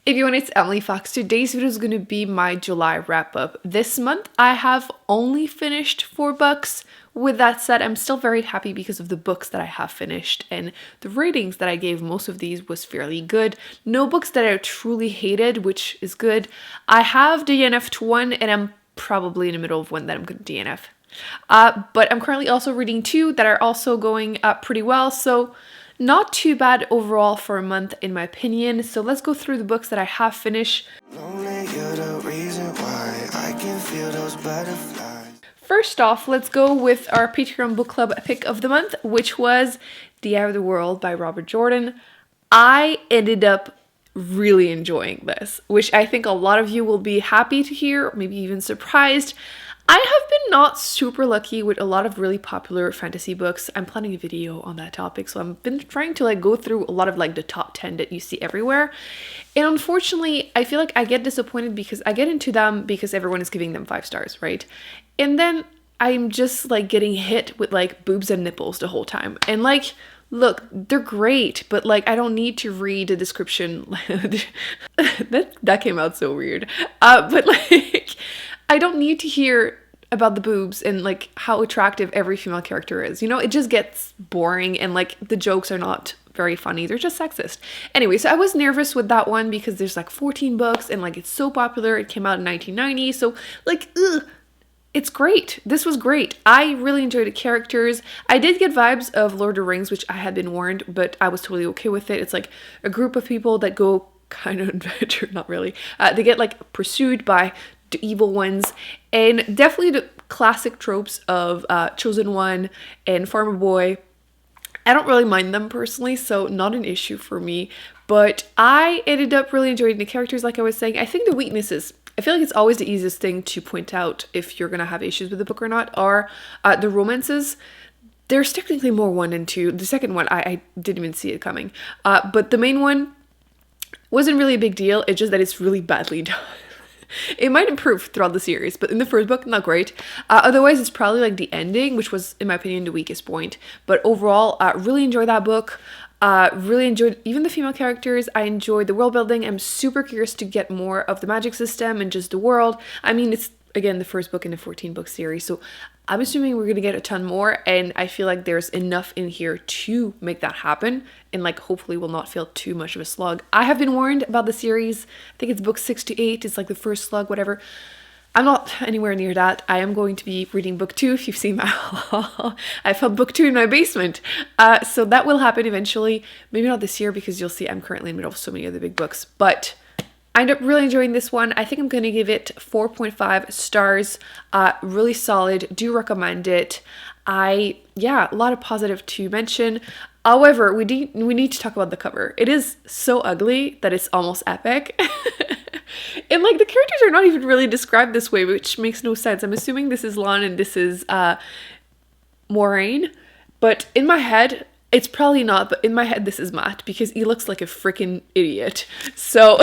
Everyone, it's Emily Fox. Today's video is going to be my July wrap-up. This month, I have only finished 4 books. With that said, I'm still very happy because of the books that I have finished, and the ratings that I gave most of these was fairly good. No books that I truly hated, which is good. I have DNF'd one, and I'm probably in the middle of one that I'm going to DNF. But I'm currently also reading 2 that are also going pretty well, so not too bad overall for a month in my opinion. So let's go through the books that I have finished. First off, let's go with our Patreon book club pick of the month, which was The Eye of the World by Robert Jordan. I ended up really enjoying this, which I think a lot of you will be happy to hear, maybe even surprised. I have been not super lucky with a lot of really popular fantasy books. I'm planning a video on that topic, so I've been trying to go through a lot of the top 10 that you see everywhere. And unfortunately, I feel like I get disappointed because I get into them because everyone is giving them 5 stars, right? And then I'm just getting hit with boobs and nipples the whole time. And look, they're great, but I don't need to read a description. that came out so weird. But I don't need to hear about the boobs and how attractive every female character is. You know, it just gets boring and the jokes are not very funny. They're just sexist. Anyway, so I was nervous with that one because there's 14 books and it's so popular. It came out in 1990. So ugh. It's great. This was great. I really enjoyed the characters. I did get vibes of Lord of the Rings, which I had been warned, but I was totally okay with it. It's a group of people that go kind of adventure, not really. They get pursued by the evil ones, and definitely the classic tropes of Chosen One and Farmer Boy. I don't really mind them personally, so not an issue for me, but I ended up really enjoying the characters. Like I was saying, I think the weaknesses, I feel like it's always the easiest thing to point out if you're gonna have issues with the book or not, are the romances. There's technically more 1 and 2. The second one, I didn't even see it coming, but the main one wasn't really a big deal. It's just that it's really badly done. It might improve throughout the series, but in the first book, not great. Otherwise, it's probably the ending, which was, in my opinion, the weakest point. But overall, really enjoyed that book. Really enjoyed even the female characters. I enjoyed the world building. I'm super curious to get more of the magic system and just the world. I mean, it's, again, the first book in a 14-book series, so I'm assuming we're gonna get a ton more, and I feel like there's enough in here to make that happen, and hopefully will not feel too much of a slog. I have been warned about the series. I think it's book 6 to 8. It's the first slug, whatever. I'm not anywhere near that. I am going to be reading book 2. If you've seen my haul, I found book 2 in my basement. So that will happen eventually. Maybe not this year because you'll see I'm currently in the middle of so many other big books, but I ended up really enjoying this one. I think I'm going to give it 4.5 stars. Really solid. Do recommend it. Yeah, a lot of positive to mention. However, we need to talk about the cover. It is so ugly that it's almost epic. And the characters are not even really described this way, which makes no sense. I'm assuming this is Lon and this is Moraine. But in my head, it's probably not, but in my head this is Matt because he looks like a freaking idiot. So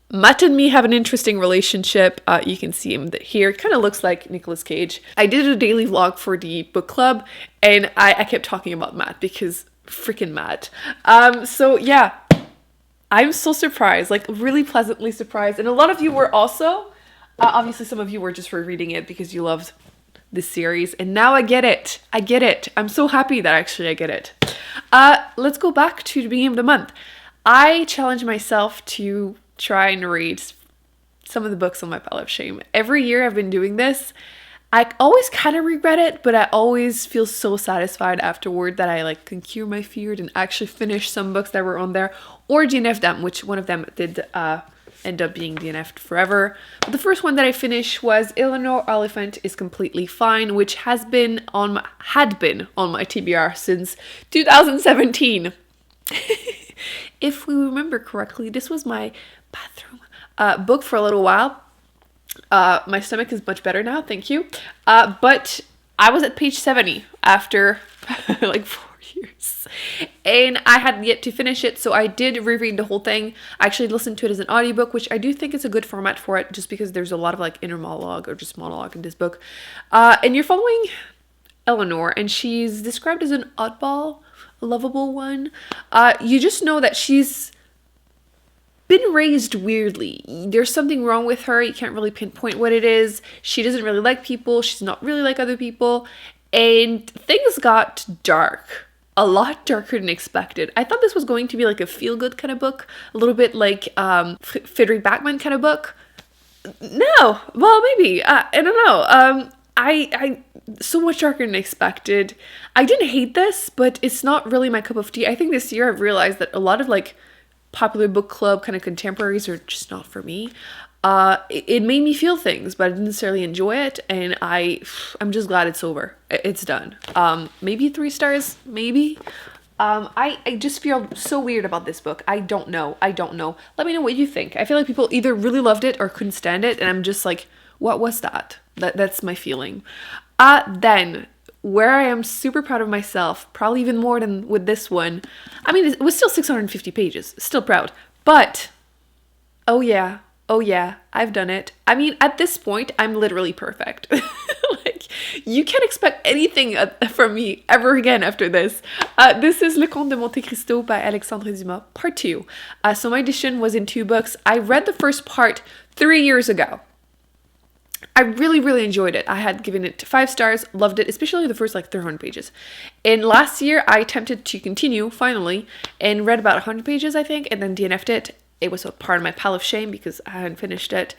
Matt and me have an interesting relationship. You can see him here. It kind of looks like Nicolas Cage. I did a daily vlog for the book club and I kept talking about Matt because freaking Matt. So yeah, I'm so surprised, really pleasantly surprised. And a lot of you were also, obviously some of you were just rereading it because you loved this series, and now I get it. I get it. I'm so happy that actually I get it. Let's go back to the beginning of the month. I challenged myself to try and read some of the books on my pile of shame. Every year I've been doing this. I always kind of regret it, but I always feel so satisfied afterward that I can cure my fear and actually finish some books that were on there, or DNF them, which one of them did end up being DNF'd forever. But the first one that I finished was Eleanor Oliphant is Completely Fine, which had been on my TBR since 2017. If we remember correctly, this was my bathroom book for a little while. My stomach is much better now, thank you. But I was at page 70 after 4 years, and I had yet to finish it, so I did reread the whole thing. I actually listened to it as an audiobook, which I do think is a good format for it, just because there's a lot of inner monologue or just monologue in this book. And you're following Eleanor, and she's described as an oddball, a lovable one. You just know that she's been raised weirdly. There's something wrong with her. You can't really pinpoint what it is. She doesn't really like people. She's not really like other people. And things got dark. A lot darker than expected. I thought this was going to be like a feel-good kind of book. A little bit like Frederick Backman kind of book. No. Well, maybe. I don't know. I so much darker than expected. I didn't hate this, but it's not really my cup of tea. I think this year I've realized that a lot of like popular book club kind of contemporaries are just not for me. It made me feel things, but I didn't necessarily enjoy it, and I'm just glad it's over. It's done. Maybe 3 stars, maybe. I just feel so weird about this book. I don't know. Let me know what you think. I feel like people either really loved it or couldn't stand it, and I'm just like, what was that? That's my feeling. Then, where I am super proud of myself, probably even more than with this one. I mean, it was still 650 pages. Still proud. But, oh yeah, I've done it. I mean, at this point, I'm literally perfect. Like, you can't expect anything from me ever again after this. This is Le Comte de Monte Cristo by Alexandre Dumas, part 2. So my edition was in 2 books. I read the first part 3 years ago. I really, really enjoyed it. I had given it 5 stars, loved it, especially the first like 300 pages. And last year, I attempted to continue, finally, and read about 100 pages, I think, and then DNF'd it. It was a part of my pile of shame because I hadn't finished it.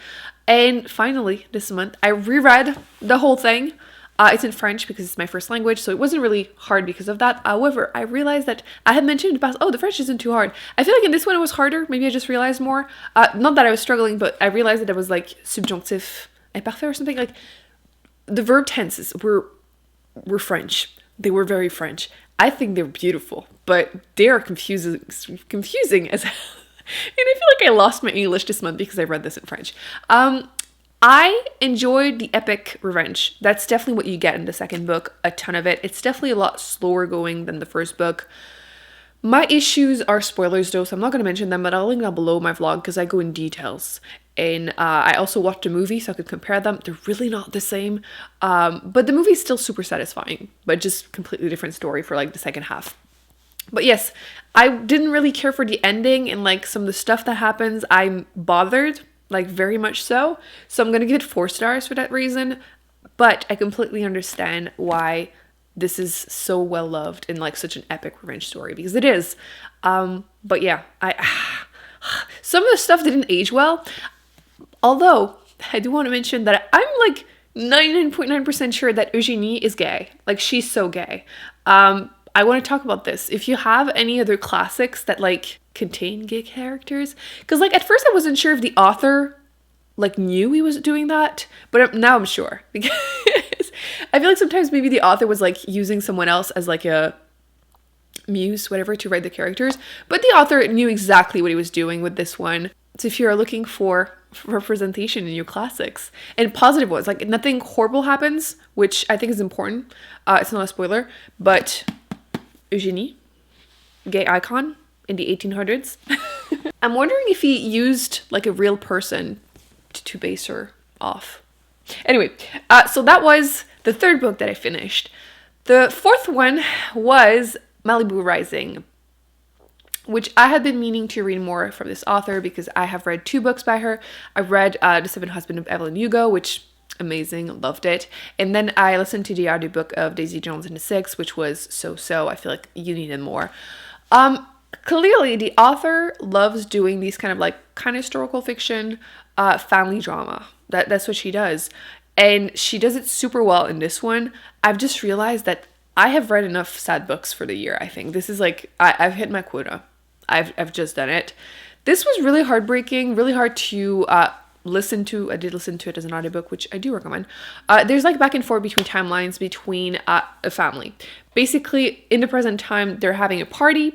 And finally, this month, I reread the whole thing. It's in French because it's my first language, so it wasn't really hard because of that. However, I realized that I had mentioned in the past, the French isn't too hard. I feel like in this one it was harder. Maybe I just realized more. Not that I was struggling, but I realized that it was like subjunctif imparfait or something. Like the verb tenses were French. They were very French. I think they're beautiful, but they are confusing as hell. And I feel like I lost my English this month because I read this in French. I enjoyed the epic revenge. That's definitely what you get in the second book, a ton of it. It's definitely a lot slower going than the first book. My issues are spoilers though, so I'm not going to mention them, but I'll link down below my vlog because I go in details. And I also watched a movie so I could compare them. They're really not the same, but the movie's still super satisfying, but just completely different story for like the second half. But yes, I didn't really care for the ending and like some of the stuff that happens. I'm bothered, like very much so. So I'm going to give it 4 stars for that reason. But I completely understand why this is so well loved and like such an epic revenge story, because it is. But yeah, some of the stuff didn't age well. Although I do want to mention that I'm like 99.9% sure that Eugenie is gay. Like she's so gay. I want to talk about this. If you have any other classics that like contain gay characters, because like at first I wasn't sure if the author like knew he was doing that, but now I'm sure, because I feel like sometimes maybe the author was like using someone else as like a muse, whatever, to write the characters, but the author knew exactly what he was doing with this one. So if you're looking for representation in your classics and positive ones, like nothing horrible happens, which I think is important. It's not a spoiler, but Eugenie, gay icon in the 1800s. I'm wondering if he used like a real person to base her off. Anyway, so that was the 3rd book that I finished. The 4th one was Malibu Rising, which I had been meaning to read more from this author because I have read 2 books by her. I read The Seventh Husband of Evelyn Hugo, which amazing, loved it. And then I listened to the audiobook of Daisy Jones and the Six, which was so. I feel like you needed more. Clearly the author loves doing these kind of historical fiction, family drama. That's what she does. And she does it super well in this one. I've just realized that I have read enough sad books for the year, I think. This is like, I've hit my quota. I've just done it. This was really heartbreaking, really hard to listen to. I did listen to it as an audiobook, which I do recommend. There's like back and forth between timelines between a family. Basically, in the present time, they're having a party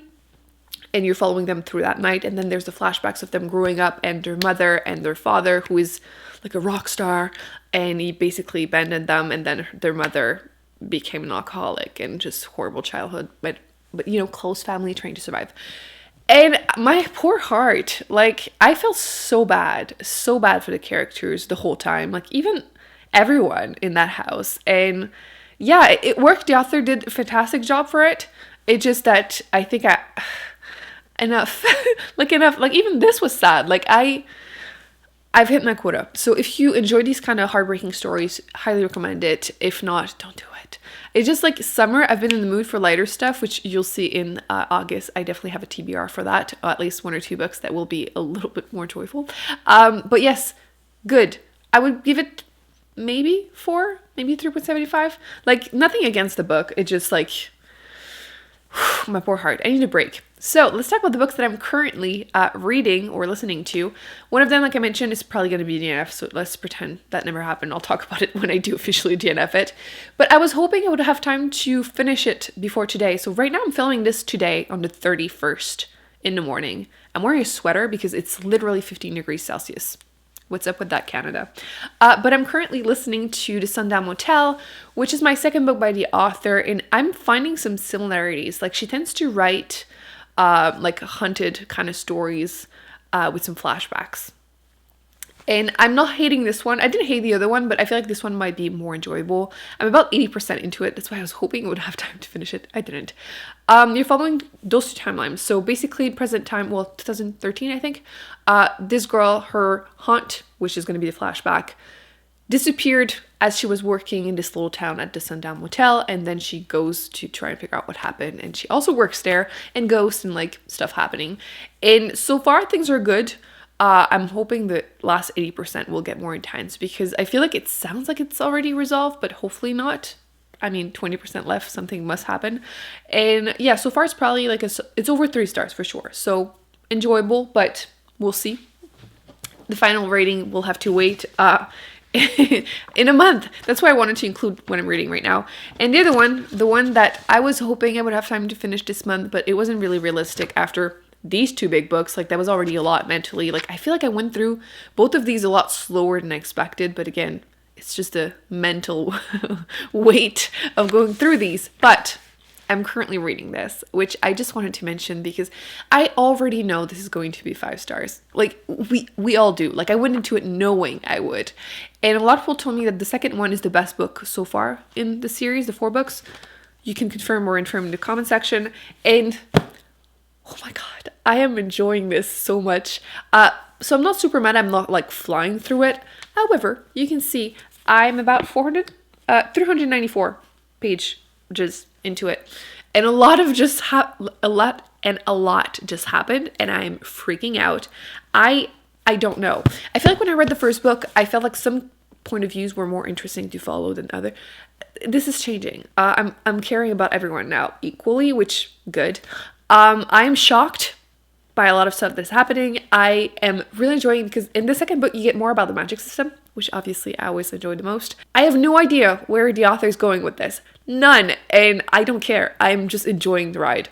and you're following them through that night. And then there's the flashbacks of them growing up and their mother and their father, who is like a rock star, and he basically abandoned them. And then their mother became an alcoholic and just horrible childhood, but you know, close family trying to survive. And my poor heart, like, I felt so bad for the characters the whole time, like even everyone in that house. And yeah, it worked. The author did a fantastic job for it. It's just that I think enough. Like enough. Like even this was sad. Like I've hit my quota. So if you enjoy these kind of heartbreaking stories, highly recommend it. If not, don't do it. It's just like summer. I've been in the mood for lighter stuff, which you'll see in August. I definitely have a TBR for that. At least 1 or 2 books that will be a little bit more joyful. But yes, good. I would give it maybe 4, maybe 3.75. Like nothing against the book. It just like my poor heart. I need a break. So let's talk about the books that I'm currently reading or listening to. One of them, like I mentioned, is probably going to be DNF, so let's pretend that never happened. I'll talk about it when I do officially DNF it. But I was hoping I would have time to finish it before today. So right now I'm filming this today on the 31st in the morning. I'm wearing a sweater because it's literally 15 degrees Celsius. What's up with that, Canada? But I'm currently listening to The Sundown Motel, which is my second book by the author, and I'm finding some similarities. Like she tends to write like hunted kind of stories with some flashbacks. And I'm not hating this one. I didn't hate the other one, but I feel like this one might be more enjoyable. I'm about 80% into it. That's why I was hoping I would have time to finish it. I didn't. You're following those 2 timelines. So basically present time, well, 2013, I think. This girl, her aunt, which is going to be the flashback, disappeared as she was working in this little town at the Sundown Motel, and then she goes to try and figure out what happened, and she also works there, and ghosts and like stuff happening. And so far things are good. I'm hoping the last 80% will get more intense because I feel like it sounds like it's already resolved, but hopefully not. I mean, 20% left, something must happen. And yeah, so far it's probably like it's over 3 stars for sure. So enjoyable, but we'll see. The final rating will have to wait in a month. That's why I wanted to include what I'm reading right now. And the other one, the one that I was hoping I would have time to finish this month, but it wasn't really realistic after these 2 big books. Like that was already a lot mentally. Like I feel like I went through both of these a lot slower than I expected, but again, it's just a mental weight of going through these. But I'm currently reading this, which I just wanted to mention because I already know this is going to be 5 stars. Like we all do. Like I went into it knowing I would. And a lot of people told me that the second one is the best book so far in the series, the 4 books. You can confirm or infirm in the comment section. And oh my god, I am enjoying this so much. So I'm not super mad. I'm not like flying through it. However, you can see I'm about 394 pages into it, and a lot just happened, and I'm freaking out. I don't know. I feel like when I read the first book, I felt like some point of views were more interesting to follow than other. This is changing. I'm caring about everyone now equally, which good. I'm shocked by a lot of stuff that's happening. I am really enjoying because in the second book you get more about the magic system, which obviously I always enjoy the most. I have no idea where the author's going with this. None. And I don't care. I'm just enjoying the ride.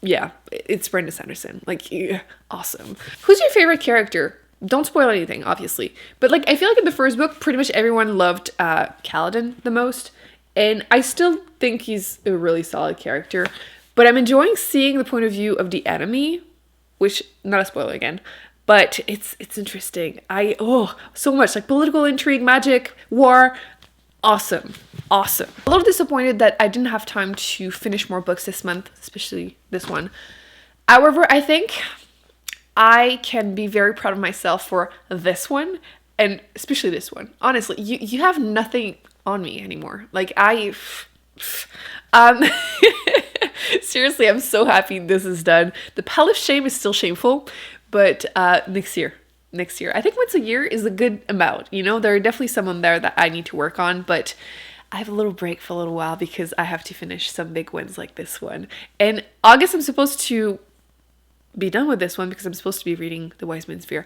Yeah, it's Brenda Sanderson. Like, yeah, awesome. Who's your favorite character? Don't spoil anything, obviously. But like, I feel like in the first book, pretty much everyone loved Kaladin the most. And I still think he's a really solid character. But I'm enjoying seeing the point of view of the enemy, which, not a spoiler again, but it's interesting. So much, like political intrigue, magic, war, awesome. A little disappointed that I didn't have time to finish more books this month, especially this one. However, I think I can be very proud of myself for this one, and especially this one. Honestly, you have nothing on me anymore. Like seriously, I'm so happy this is done. The Pile of Shame is still shameful, but next year. I think once a year is a good amount. You know, there are definitely some on there that I need to work on, but I have a little break for a little while because I have to finish some big ones like this one. And August, I'm supposed to be done with this one because I'm supposed to be reading The Wise Man's Fear.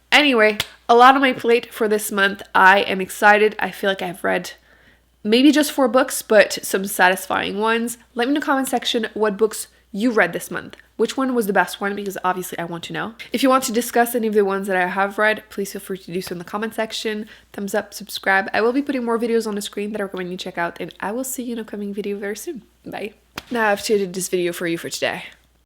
Anyway, a lot on my plate for this month. I am excited. I feel like I've read maybe just 4 books, but some satisfying ones. Let me know in the comment section what books you read this month. Which one was the best one? Because obviously I want to know. If you want to discuss any of the ones that I have read, please feel free to do so in the comment section. Thumbs up, subscribe. I will be putting more videos on the screen that I recommend you check out, and I will see you in an upcoming video very soon. Bye. Now I've edited this video for you for today.